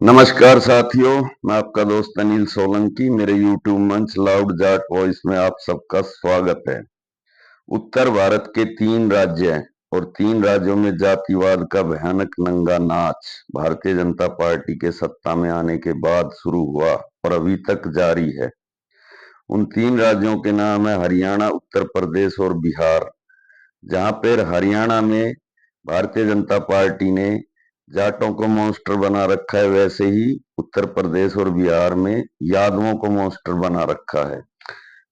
नमस्कार साथियों, मैं आपका दोस्त अनिल सोलंकी। मेरे यूट्यूब मंच लाउड जाट वॉइस में आप सबका स्वागत है। उत्तर भारत के 3 राज्य हैं और 3 राज्यों में जातिवाद का भयानक नंगा नाच भारतीय जनता पार्टी के सत्ता में आने के बाद शुरू हुआ और अभी तक जारी है। उन 3 राज्यों के नाम है हरियाणा, उत्तर प्रदेश और बिहार। जहां पर हरियाणा में भारतीय जनता पार्टी ने जाटों को मॉन्स्टर बना रखा है, वैसे ही उत्तर प्रदेश और बिहार में यादवों को मॉन्स्टर बना रखा है।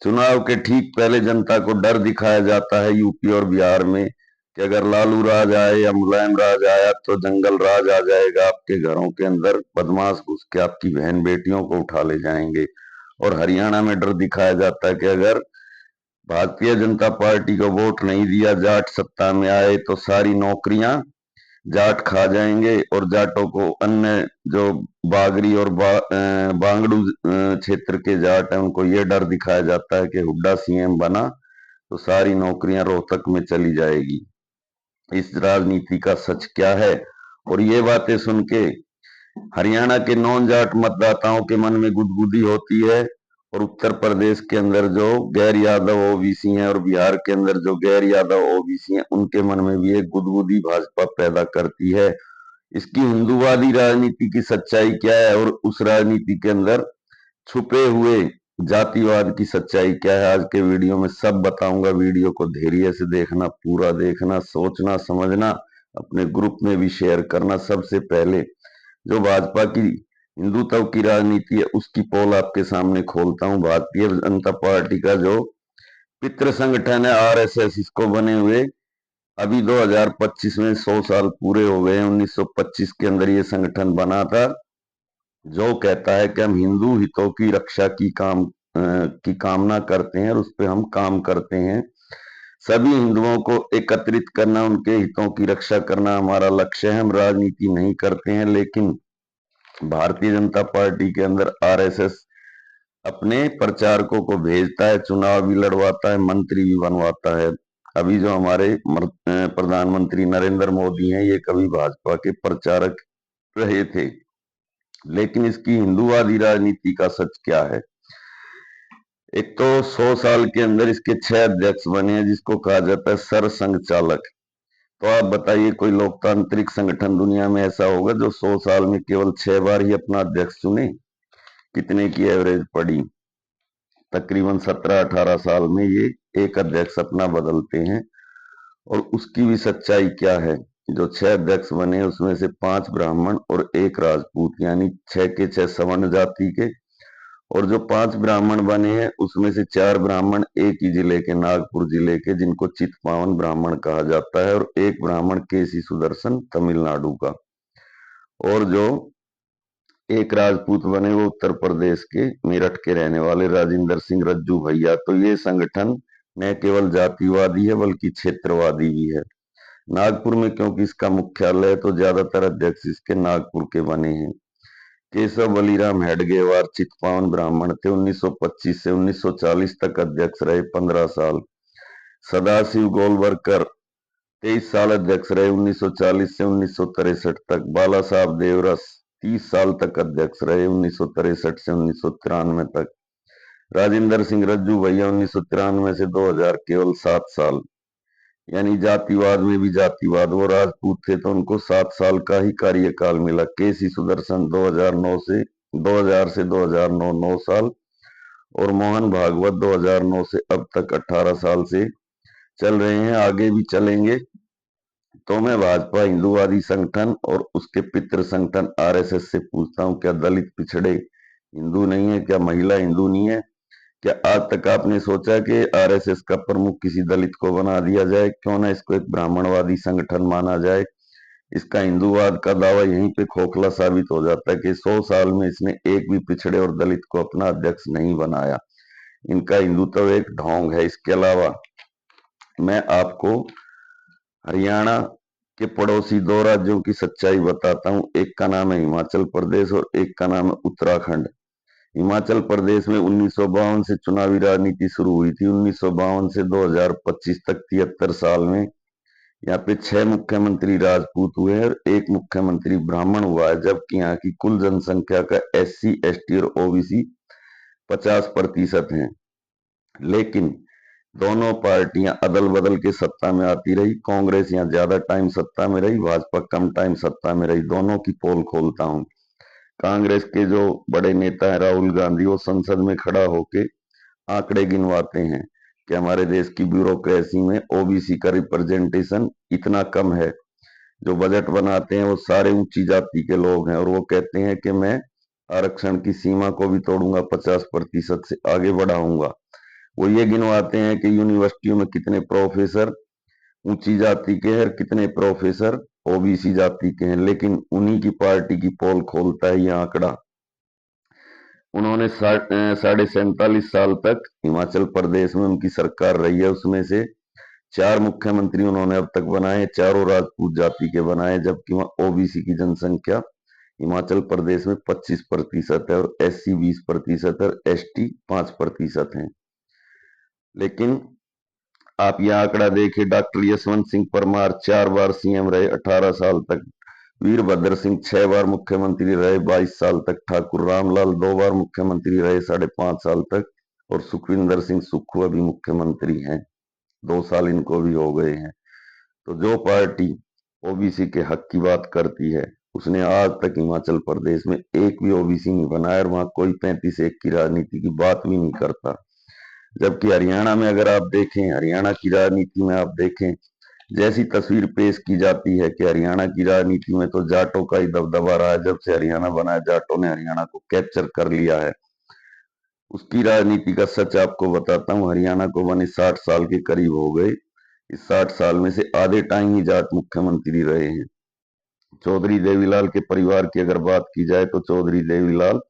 चुनाव के ठीक पहले जनता को डर दिखाया जाता है यूपी और बिहार में कि अगर लालू राज आए या मुलायम राज आया तो जंगल राज आ जाएगा, आपके घरों के अंदर बदमाश घुस के आपकी बहन बेटियों को उठा ले जाएंगे। और हरियाणा में डर दिखाया जाता है कि अगर भारतीय जनता पार्टी को वोट नहीं दिया, जाट सत्ता में आए तो सारी नौकरियां जाट खा जाएंगे और जाटों को अन्य जो बागरी और बांगड़ू क्षेत्र के जाट हैं उनको ये डर दिखाया जाता है कि हुड्डा सीएम बना तो सारी नौकरियां रोहतक में चली जाएगी। इस राजनीति का सच क्या है? और ये बातें सुन के हरियाणा के नॉन जाट मतदाताओं के मन में गुदगुदी होती है और उत्तर प्रदेश के अंदर जो गैर यादव ओबीसी हैं और बिहार के अंदर जो गैर यादव ओबीसी हैं उनके मन में भी एक गुदगुदी भाजपा पैदा करती है। इसकी हिंदूवादी राजनीति की सच्चाई क्या है और उस राजनीति के अंदर छुपे हुए जातिवाद की सच्चाई क्या है, आज के वीडियो में सब बताऊंगा। वीडियो को धैर्य से देखना, पूरा देखना, सोचना समझना, अपने ग्रुप में भी शेयर करना। सबसे पहले जो भाजपा की हिंदुत्व की राजनीति है उसकी पोल आपके सामने खोलता हूं। भारतीय जनता पार्टी का जो पितृ संगठन है आरएसएस, इसको बने हुए अभी 2025 में 100 साल पूरे हो गए हैं। 1925 के अंदर ये संगठन बना था, जो कहता है कि हम हिंदू हितों की रक्षा की कामना करते हैं और उस पर हम काम करते हैं। सभी हिंदुओं को एकत्रित करना, उनके हितों की रक्षा करना हमारा लक्ष्य है। हम राजनीति नहीं करते हैं, लेकिन भारतीय जनता पार्टी के अंदर आरएसएस अपने प्रचारकों को भेजता है, चुनाव भी लड़वाता है, मंत्री भी बनवाता है। अभी जो हमारे प्रधानमंत्री नरेंद्र मोदी हैं, ये कभी भाजपा के प्रचारक रहे थे। लेकिन इसकी हिंदूवादी राजनीति का सच क्या है? एक तो 100 साल के अंदर इसके 6 अध्यक्ष बने हैं, जिसको कहा जाता है सरसंघ चालक। तो आप बताइए, कोई लोकतांत्रिक संगठन दुनिया में ऐसा होगा जो 100 साल में केवल 6 बार ही अपना अध्यक्ष चुने? कितने की एवरेज पड़ी? तकरीबन 17-18 साल में ये एक अध्यक्ष अपना बदलते हैं। और उसकी भी सच्चाई क्या है? जो 6 अध्यक्ष बने उसमें से 5 ब्राह्मण और एक राजपूत, यानी 6 के 6 सवर्ण जाति के। और जो 5 ब्राह्मण बने हैं उसमें से 4 ब्राह्मण एक ही जिले के, नागपुर जिले के, जिनको चितपावन ब्राह्मण कहा जाता है, और एक ब्राह्मण केसी सुदर्शन तमिलनाडु का। और जो एक राजपूत बने वो उत्तर प्रदेश के मेरठ के रहने वाले राजिंदर सिंह रज्जू भैया। तो ये संगठन न केवल जातिवादी है बल्कि क्षेत्रवादी भी है। नागपुर में क्योंकि इसका मुख्यालय है तो ज्यादातर अध्यक्ष इसके नागपुर के बने हैं। केशव बलिराम हेडगेवार चितपावन ब्राह्मण थे, 1925 से 1940 तक अध्यक्ष रहे, 15 साल। सदाशिव गोलवरकर 23 साल अध्यक्ष रहे, 1940 से 1963 तक। बाला साहब देवरस 30 साल तक अध्यक्ष रहे, 1963 से 1993 तक। राजेंद्र सिंह रज्जू भैया 1993 से 2000, केवल 7 साल। यानी जातिवाद में भी जातिवाद। वो राजपूत थे तो उनको 7 साल का ही कार्यकाल मिला। केसी सुदर्शन 2000 से 2009 9 साल। और मोहन भागवत 2009 से अब तक 18 साल से चल रहे हैं, आगे भी चलेंगे। तो मैं भाजपा हिंदूवादी संगठन और उसके पितृ संगठन आरएसएस से पूछता हूं, क्या दलित पिछड़े हिंदू नहीं है? क्या महिला हिंदू नहीं है? क्या आज तक आपने सोचा कि आरएसएस का प्रमुख किसी दलित को बना दिया जाए? क्यों ना इसको एक ब्राह्मणवादी संगठन माना जाए? इसका हिंदूवाद का दावा यहीं पे खोखला साबित हो जाता है कि 100 साल में इसने एक भी पिछड़े और दलित को अपना अध्यक्ष नहीं बनाया। इनका हिंदुत्व एक ढोंग है। इसके अलावा मैं आपको हरियाणा के पड़ोसी 2 राज्यों की सच्चाई बताता हूँ। एक का नाम है हिमाचल प्रदेश और एक का नाम है उत्तराखंड। हिमाचल प्रदेश में 1952 से चुनावी राजनीति शुरू हुई थी। 1952 से 2025 तक 73 साल में यहाँ पे 6 मुख्यमंत्री राजपूत हुए हैं और 1 मुख्यमंत्री ब्राह्मण हुआ है, जबकि यहाँ की कुल जनसंख्या का SC, ST और OBC 50% है। लेकिन दोनों पार्टियां अदल बदल के सत्ता में आती रही। कांग्रेस यहाँ ज्यादा टाइम सत्ता में रही, भाजपा कम टाइम सत्ता में रही। दोनों की पोल खोलता हूं। कांग्रेस के जो बड़े नेता है राहुल गांधी, वो संसद में खड़ा होके आंकड़े गिनवाते हैं कि हमारे देश की ब्यूरोक्रेसी में OBC का रिप्रेजेंटेशन इतना कम है। जो बजट बनाते हैं वो सारे ऊंची जाति के लोग हैं और वो कहते हैं कि मैं आरक्षण की सीमा को भी तोड़ूंगा, 50% से आगे बढ़ाऊंगा। वो ये गिनवाते हैं कि यूनिवर्सिटियों में कितने प्रोफेसर ऊंची जाति के हैं और कितने प्रोफेसर OBC जाति के हैं। लेकिन उन्हीं की पार्टी की पोल खोलता है ये आंकड़ा। उन्होंने 47.5 साल तक हिमाचल प्रदेश में उनकी सरकार रही है, उसमें से 4 मुख्यमंत्री उन्होंने अब तक बनाए, चारों राजपूत जाति के बनाए, जबकि वहां OBC की जनसंख्या हिमाचल प्रदेश में 25% है और SC 20% और ST 5% है। लेकिन आप यह आंकड़ा देखिए, डॉक्टर यशवंत सिंह परमार 4 बार CM रहे 18 साल तक, वीरभद्र सिंह 6 बार मुख्यमंत्री रहे 22 साल तक, ठाकुर रामलाल 2 बार मुख्यमंत्री रहे 5.5 साल तक और सुखविंदर सिंह सुक्खू अभी मुख्यमंत्री हैं, 2 साल इनको भी हो गए हैं। तो जो पार्टी OBC के हक की बात करती है उसने आज तक हिमाचल प्रदेश में एक भी OBC नहीं बनाया और वहां कोई 35-1 की राजनीति की बात भी नहीं करता। जबकि हरियाणा में अगर आप देखें, हरियाणा की राजनीति में आप देखें, जैसी तस्वीर पेश की जाती है कि हरियाणा की राजनीति में तो जाटों का ही दबदबा रहा है, जब से हरियाणा बना है जाटों ने हरियाणा को कैप्चर कर लिया है। उसकी राजनीति का सच आपको बताता हूँ। हरियाणा को बने 60 साल के करीब हो गए। इस 60 साल में से आधे टाइम ही जाट मुख्यमंत्री रहे हैं। चौधरी देवीलाल के परिवार की अगर बात की जाए तो चौधरी देवीलाल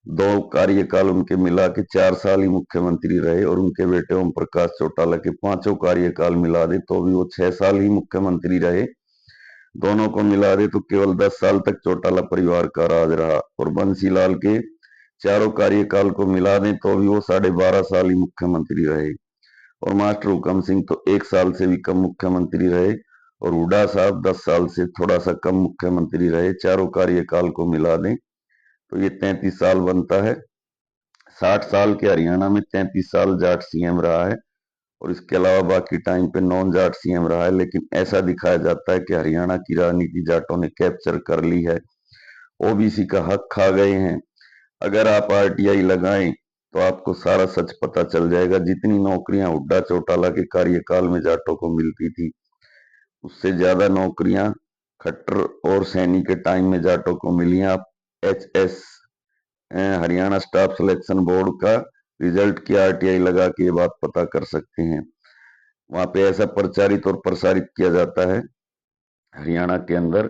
2 कार्यकाल उनके मिला के 4 साल ही मुख्यमंत्री रहे और उनके बेटे ओम प्रकाश चौटाला के 5 कार्यकाल मिला दे तो भी वो 6 साल ही मुख्यमंत्री रहे। दोनों को मिला दे तो केवल 10 साल तक चौटाला परिवार का राज रहा और बंसीलाल के चारों कार्यकाल को मिला दें तो भी वो 12.5 साल ही मुख्यमंत्री रहे और मास्टर हुकम सिंह तो 1 साल से भी कम मुख्यमंत्री रहे और हुड्डा साहब 10 साल से थोड़ा सा कम मुख्यमंत्री रहे। चारों कार्यकाल को मिला दें तो ये 33 साल बनता है। 60 साल के हरियाणा में 33 साल जाट CM रहा है और इसके अलावा बाकी टाइम पे नॉन जाट CM रहा है। लेकिन ऐसा दिखाया जाता है कि हरियाणा की राजनीति जाटों ने कैप्चर कर ली है, OBC का हक खा गए हैं। अगर आप RTI लगाएं तो आपको सारा सच पता चल जाएगा। जितनी नौकरियां हुड्डा चौटाला के कार्यकाल में जाटों को मिलती थी, उससे ज्यादा नौकरियां खट्टर और सैनी के टाइम में जाटों को मिली। आप HS Haryana staff selection board का रिजल्ट की RTI लगा के ये बात पता कर सकते हैं। वहां पे ऐसा प्रचारित और प्रसारित किया जाता है हरियाणा के अंदर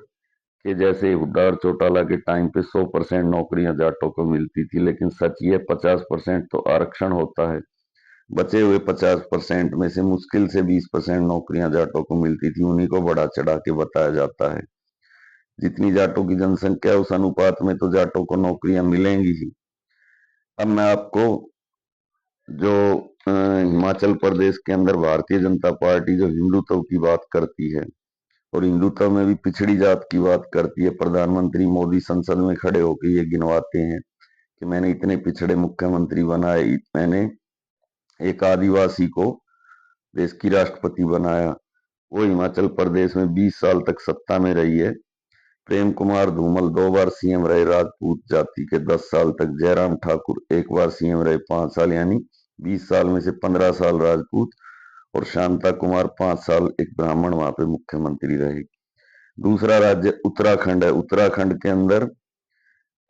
कि जैसे हुड्डा और चौटाला के टाइम पे 100% नौकरियां जाटों को मिलती थी, लेकिन सच ये 50% तो आरक्षण होता है। बचे हुए 50% में से मुश्किल से 20% नौकरियां जाटों को मिलती थी, उन्हीं को बढ़ा चढ़ा के बताया जाता है। जितनी जाटों की जनसंख्या है उस अनुपात में तो जाटों को नौकरियां मिलेंगी ही। अब मैं आपको जो हिमाचल प्रदेश के अंदर भारतीय जनता पार्टी जो हिंदुत्व की बात करती है और हिंदुत्व में भी पिछड़ी जात की बात करती है, प्रधानमंत्री मोदी संसद में खड़े होकर ये गिनवाते हैं कि मैंने इतने पिछड़े मुख्यमंत्री बनाए, मैंने एक आदिवासी को देश की राष्ट्रपति बनाया। वो हिमाचल प्रदेश में 20 साल तक सत्ता में रही है। प्रेम कुमार धूमल 2 बार CM रहे राजपूत जाति के 10 साल तक। जयराम ठाकुर 1 बार CM रहे 5 साल, यानी 20 साल में से 15 साल राजपूत और शांता कुमार 5 साल एक ब्राह्मण वहां पे मुख्यमंत्री रहे। दूसरा राज्य उत्तराखंड है। उत्तराखंड के अंदर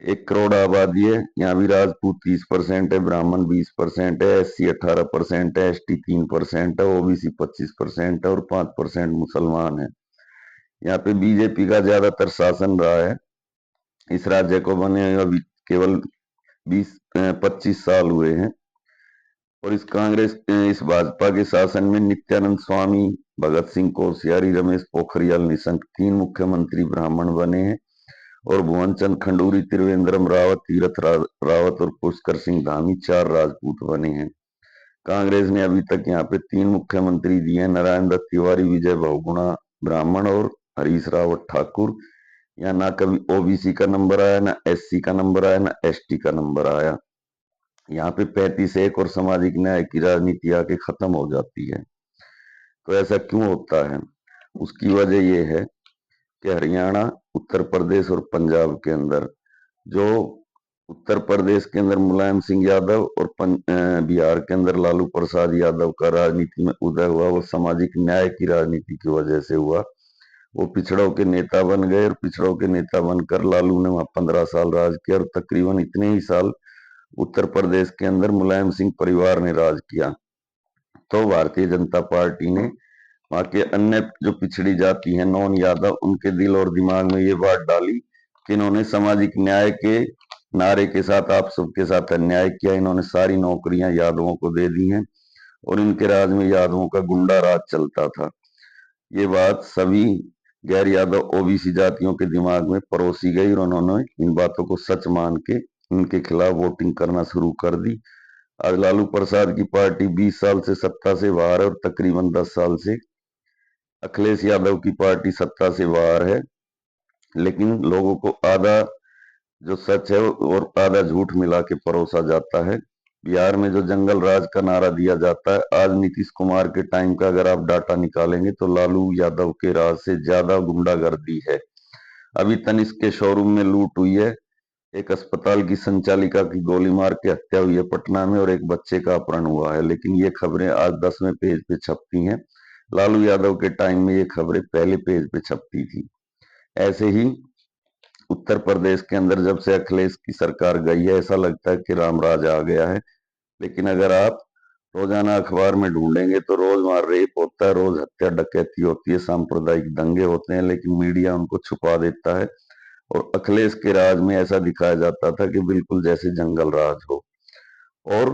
1 करोड़ आबादी है। यहाँ भी राजपूत 30% है, ब्राह्मण 20% है, SC 18% है, ST 3% है, OBC 25% है और 5% मुसलमान है। यहाँ पे बीजेपी का ज्यादातर शासन रहा है। इस राज्य को बने हुए अभी केवल 25 साल हुए हैं और इस भाजपा के शासन में नित्यानंद स्वामी, भगत सिंह कोश्यारी, रमेश पोखरियाल निशंक 3 मुख्यमंत्री ब्राह्मण बने हैं और भुवन चंद खंडूरी, त्रिवेंद्रम रावत, तीरथ रावत और पुष्कर सिंह धामी 4 राजपूत बने हैं। कांग्रेस ने अभी तक यहाँ पे 3 मुख्यमंत्री दिए हैं, नारायण दत्त तिवारी, विजय बहुगुणा ब्राह्मण और हरीश रावत ठाकुर। यहाँ ना कभी ओबीसी का नंबर आया, ना एससी का नंबर आया, ना एसटी का नंबर आया। यहाँ पे 35 एक और सामाजिक न्याय की राजनीति आके खत्म हो जाती है। तो ऐसा क्यों होता है? उसकी वजह यह है कि हरियाणा, उत्तर प्रदेश और पंजाब के अंदर, जो उत्तर प्रदेश के अंदर मुलायम सिंह यादव और बिहार के अंदर लालू प्रसाद यादव का राजनीति में उदय हुआ, वो सामाजिक न्याय की राजनीति की वजह से हुआ। वो पिछड़ों के नेता बन गए और पिछड़ों के नेता बनकर लालू ने वहां 15 साल राज किया और तकरीबन इतने ही साल उत्तर प्रदेश के अंदर मुलायम सिंह परिवार ने राज किया। तो भारतीय जनता पार्टी ने वहां के अन्य जो पिछड़ी जाति है, नॉन यादव, उनके दिल और दिमाग में ये बात डाली कि इन्होंने सामाजिक न्याय के नारे के साथ आप सबके साथ अन्याय किया। इन्होंने सारी नौकरियां यादवों को दे दी हैं और इनके राज में यादवों का गुंडा राज चलता था। ये बात सभी गैर यादव ओबीसी जातियों के दिमाग में परोसी गई और उन्होंने इन बातों को सच मान के इनके खिलाफ वोटिंग करना शुरू कर दी। आज लालू प्रसाद की पार्टी 20 साल से सत्ता से बाहर है और तकरीबन 10 साल से अखिलेश यादव की पार्टी सत्ता से बाहर है। लेकिन लोगों को आधा जो सच है और आधा झूठ मिला के परोसा जाता है। बिहार में जो जंगल राज का नारा दिया जाता है, आज नीतीश कुमार के टाइम का अगर आप डाटा निकालेंगे तो लालू यादव के राज से ज्यादा गुंडागर्दी है। अभी तनिष्क के शोरूम में लूट हुई है, एक अस्पताल की संचालिका की गोली मार के हत्या हुई है पटना में और एक बच्चे का अपहरण हुआ है। लेकिन ये खबरें आज 10वें पेज पे छपती हैं। लालू यादव के टाइम में ये खबरें पहले पेज पे छपती थी। ऐसे ही उत्तर प्रदेश के अंदर जब से अखिलेश की सरकार गई है, ऐसा लगता है कि रामराज आ गया है। लेकिन अगर आप रोजाना अखबार में ढूंढेंगे तो रोज वहां रेप होता है, रोज हत्या डकैती होती है, सांप्रदायिक दंगे होते हैं, लेकिन मीडिया उनको छुपा देता है। और अखिलेश के राज में ऐसा दिखाया जाता था कि बिल्कुल जैसे जंगल राज हो। और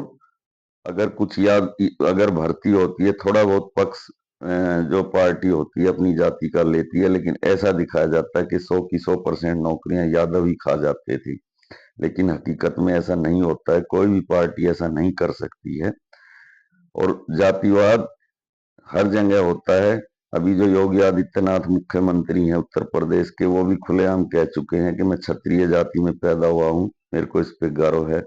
अगर कुछ याद अगर भर्ती होती है, थोड़ा बहुत पक्ष जो पार्टी होती है अपनी जाति का लेती है, लेकिन ऐसा दिखाया जाता है कि 100 की 100% नौकरियां यादव ही खा जाते थे। लेकिन हकीकत में ऐसा नहीं होता है, कोई भी पार्टी ऐसा नहीं कर सकती है। और जातिवाद हर जगह होता है। अभी जो योगी आदित्यनाथ मुख्यमंत्री हैं उत्तर प्रदेश के, वो भी खुलेआम कह चुके हैं कि मैं क्षत्रिय जाति में पैदा हुआ हूं, मेरे को इस पे गर्व है।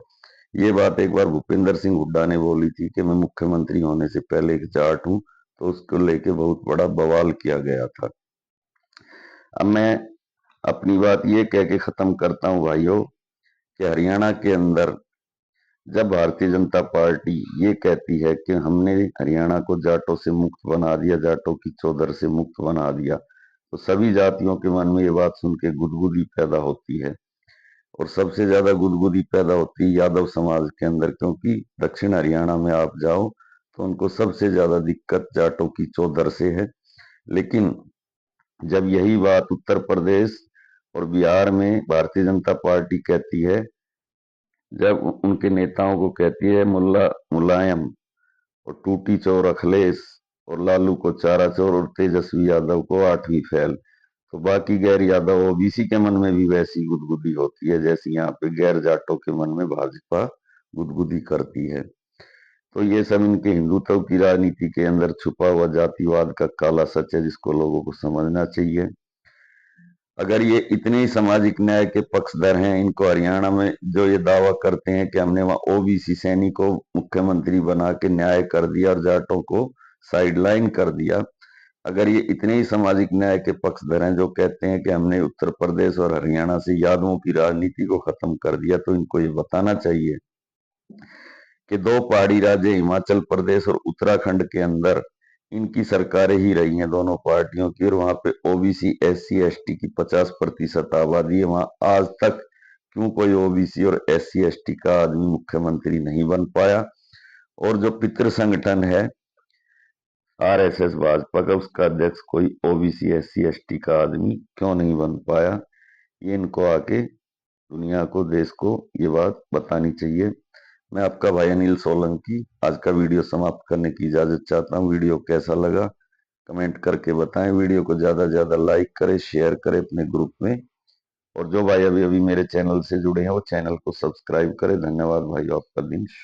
ये बात एक बार भूपेंद्र सिंह हुड्डा ने बोली थी कि मैं मुख्यमंत्री होने से पहले एक जाट हूं, तो उसको लेके बहुत बड़ा बवाल किया गया था। अब मैं अपनी बात ये कह के खत्म करता हूं भाइयों कि हरियाणा के अंदर जब भारतीय जनता पार्टी ये कहती है कि हमने हरियाणा को जाटों से मुक्त बना दिया, जाटों की चौधर से मुक्त बना दिया, तो सभी जातियों के मन में ये बात सुन के गुदगुदी पैदा होती है। और सबसे ज्यादा गुदगुदी पैदा होती है यादव समाज के अंदर, क्योंकि दक्षिण हरियाणा में आप जाओ तो उनको सबसे ज्यादा दिक्कत जाटों की चौधर से है। लेकिन जब यही बात उत्तर प्रदेश और बिहार में भारतीय जनता पार्टी कहती है, जब उनके नेताओं को कहती है मुलायम और टूटी चोर अखिलेश और लालू को चारा चोर और तेजस्वी यादव को आठवीं फैल, तो बाकी गैर यादव ओबीसी के मन में भी वैसी गुदगुदी होती है जैसी यहाँ पे गैर जाटों के मन में भाजपा गुदगुदी करती है। तो ये सब इनके हिंदुत्व की राजनीति के अंदर छुपा हुआ जातिवाद का काला सच है, जिसको लोगों को समझना चाहिए। अगर ये इतने ही सामाजिक न्याय के पक्षधर हैं, इनको हरियाणा में जो ये दावा करते हैं कि हमने वहां ओबीसी सैनी को मुख्यमंत्री बना के न्याय कर दिया और जाटों को साइडलाइन कर दिया, अगर ये इतने ही सामाजिक न्याय के पक्षधर हैं जो कहते हैं कि हमने उत्तर प्रदेश और हरियाणा से यादवों की राजनीति को खत्म कर दिया, तो इनको ये बताना चाहिए कि दो पहाड़ी राज्य हिमाचल प्रदेश और उत्तराखंड के अंदर इनकी सरकारें ही रही हैं दोनों पार्टियों की, और वहां पे ओबीसी एससी एसटी की 50% आबादी है। वहां आज तक क्यों कोई ओबीसी और एससी एसटी का आदमी मुख्यमंत्री नहीं बन पाया? और जो पितृ संगठन है आरएसएस भाजपा का, उसका अध्यक्ष कोई ओबीसी एससी एसटी का आदमी क्यों नहीं बन पाया? ये इनको आके दुनिया को, देश को ये बात बतानी चाहिए। मैं आपका भाई अनिल सोलंकी आज का वीडियो समाप्त करने की इजाजत चाहता हूँ। वीडियो कैसा लगा कमेंट करके बताएं। वीडियो को ज्यादा से ज्यादा लाइक करें, शेयर करें अपने ग्रुप में। और जो भाई अभी अभी मेरे चैनल से जुड़े हैं वो चैनल को सब्सक्राइब करें। धन्यवाद भाई, आपका दिन